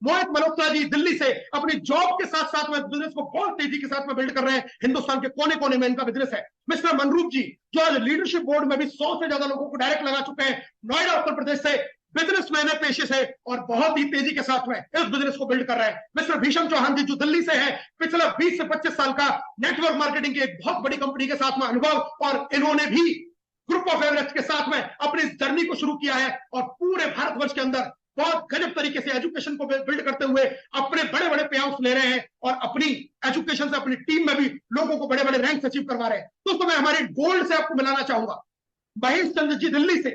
मोहित मल्होत्रा जी दिल्ली से अपनी जॉब के साथ साथ में बिजनेस को बहुत तेजी के साथ में बिल्ड कर रहे हैं। हिंदुस्तान के कोने कोने में इनका बिजनेस है। मिस्टर मनरूप जी, जो आज लीडरशिप बोर्ड में भी 100 से ज्यादा लोगों को डायरेक्ट लगा चुके हैं, नोएडा उत्तर प्रदेश से, बिजनेसमैन है पेशे से और बहुत ही तेजी के साथ में इस बिजनेस को बिल्ड कर रहे हैं। मिस्टर भीषम चौहान जी, जो दिल्ली से है, पिछला 20 से 25 साल का नेटवर्क मार्केटिंग की एक बहुत बड़ी कंपनी के साथ में अनुभव, और इन्होंने भी ग्रुप ऑफ एवरेस्ट के साथ में अपनी जर्नी को शुरू किया है और पूरे भारतवर्ष के अंदर बहुत गजब तरीके से एजुकेशन को बिल्ड करते हुए अपने बड़े बड़े पे आउट्स ले रहे हैं और अपनी एजुकेशन से अपनी टीम में भी लोगों को बड़े बड़े रैंक अचीव करवा रहे हैं। दोस्तों मैं हमारे गोल्ड से आपको मिलाना चाहूंगा, महेश चंद्र जी दिल्ली से,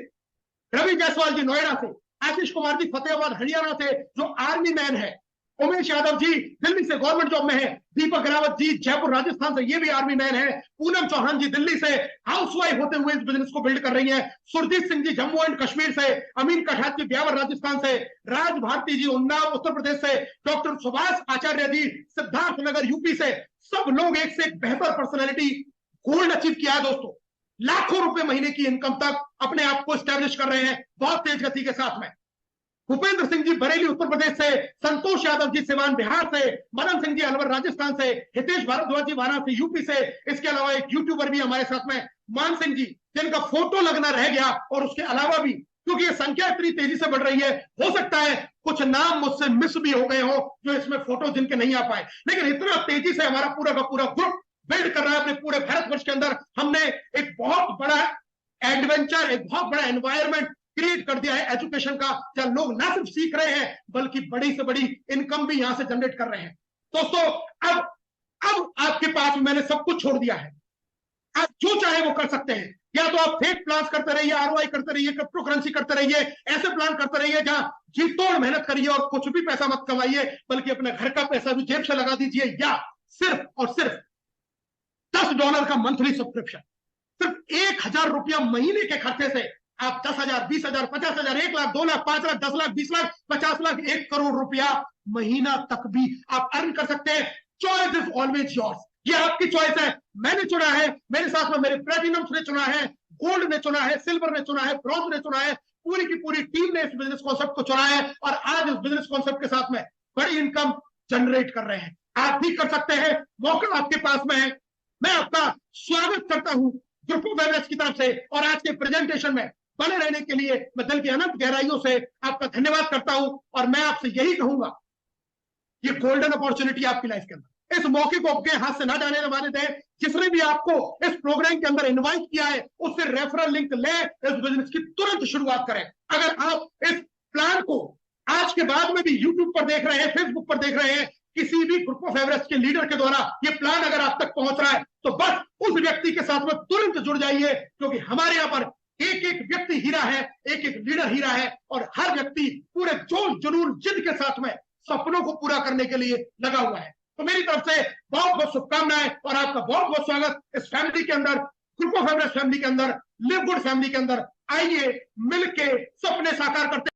रवि जायसवाल जी नोएडा से, आशीष कुमार जी फतेहाबाद हरियाणा से जो आर्मी मैन है, उमेश यादव जी दिल्ली से गवर्नमेंट जॉब में है, दीपक रावत जी जयपुर राजस्थान से, ये भी आर्मी मैन है, पूनम चौहान जी दिल्ली से हाउसवाइफ होते हुए इस बिजनेस को बिल्ड कर रही है, सुरजीत सिंह जी जम्मू एंड कश्मीर से, अमीन कठात जी ब्यावर राजस्थान से, राज भारती जी उन्नाव उत्तर प्रदेश से, डॉक्टर सुभाष आचार्य जी सिद्धार्थनगर यूपी से, सब लोग एक से एक बेहतर पर्सनैलिटी गोल्ड अचीव किया है। दोस्तों लाखों रुपए महीने की इनकम तक अपने आप को स्टैब्लिश कर रहे हैं बहुत तेज गति के साथ में। भूपेंद्र सिंह जी बरेली उत्तर प्रदेश से, संतोष यादव जी सिवान बिहार से, मदन सिंह जी अलवर राजस्थान से, हितेश भारद्वाज जी वाराणसी यूपी से, इसके अलावा एक यूट्यूबर भी हमारे साथ में मान सिंह जी, जिनका फोटो लगना रह गया, और उसके अलावा भी क्योंकि ये संख्या इतनी तेजी से बढ़ रही है, हो सकता है कुछ नाम मुझसे मिस भी हो गए हो जो इसमें फोटो जिनके नहीं आ पाए, लेकिन इतना तेजी से हमारा पूरा का पूरा ग्रुप बिल्ड कर रहा है अपने पूरे भारतवर्ष के अंदर। हमने एक बहुत बड़ा एडवेंचर, एक बहुत बड़ा एनवायरमेंट क्रिएट कर दिया है एजुकेशन का, जहां लोग ना सिर्फ सीख रहे हैं बल्कि बड़ी से बड़ी इनकम भी यहां से जनरेट कर रहे हैं। दोस्तों अब अब आपके पास मैंने सब कुछ छोड़ दिया है, आप जो चाहे वो कर सकते हैं। या तो आप फेक प्लान करते रहिए, आरओआई करते रहिए, क्रिप्टो करेंसी करते रहिए, ऐसे प्लान करते रहिए जहां जी तोड़ मेहनत करिए और कुछ भी पैसा मत कमाइए, बल्कि अपने घर का पैसा भी जेब से लगा दीजिए, या सिर्फ और सिर्फ $10 का मंथली सब्सक्रिप्शन, सिर्फ ₹1,000 महीने के खर्चे से आप 10,000, 20,000, 50,000, 1 लाख, 2 लाख, 5 लाख, 10 लाख, 20 लाख, 50 लाख, 1 करोड़ रुपया महीना तक भी आप अर्न कर सकते हैं। चॉइस इज ऑलवेज योर्स, ये आपकी चॉइस है। मैंने चुना है, मेरे साथ में मेरे प्लेटिनम ने चुना है, गोल्ड ने चुना है, सिल्वर ने चुना है, ब्रॉन्ज ने चुना है, पूरी की पूरी टीम ने इस बिजनेस कॉन्सेप्ट को चुना है और आज इस बिजनेस कॉन्सेप्ट के साथ में बड़ी इनकम जनरेट कर रहे हैं। आप भी कर सकते हैं, मौका आपके पास में है। मैं आपका स्वागत करता हूं ग्रुप ऑफ वेबनेस की तरफ से और आज के प्रेजेंटेशन में बने रहने के लिए मैं दिल की अनंत गहराइयों से आपका धन्यवाद करता हूं और मैं आपसे यही कहूंगा, ये गोल्डन अपॉर्चुनिटी आपकी लाइफ के अंदर, इस मौके को आपके हाथ से ना जाने वाले दें। जिसने भी आपको इस प्रोग्राम के अंदर इनवाइट किया है उससे रेफरल लिंक ले, इस बिजनेस की तुरंत शुरुआत करें। अगर आप इस प्लान को आज के बाद में भी यूट्यूब पर देख रहे हैं, फेसबुक पर देख रहे हैं, किसी भी ग्रुप ऑफ एवरेस्ट के लीडर के द्वारा ये प्लान अगर आप तक पहुंच रहा है तो बस उस व्यक्ति के साथ में तुरंत जुड़ जाइए, क्योंकि हमारे यहाँ पर एक एक व्यक्ति हीरा है, एक एक लीडर हीरा है और हर व्यक्ति पूरे जोश जुनून जिद के साथ में सपनों को पूरा करने के लिए लगा हुआ है। तो मेरी तरफ से बहुत बहुत शुभकामनाएं और आपका बहुत बहुत स्वागत इस फैमिली के अंदर, ग्रुप ऑफ एवरेस्ट फैमिली के अंदर, लिव गुड फैमिली के अंदर। आइए मिलके सपने साकार करते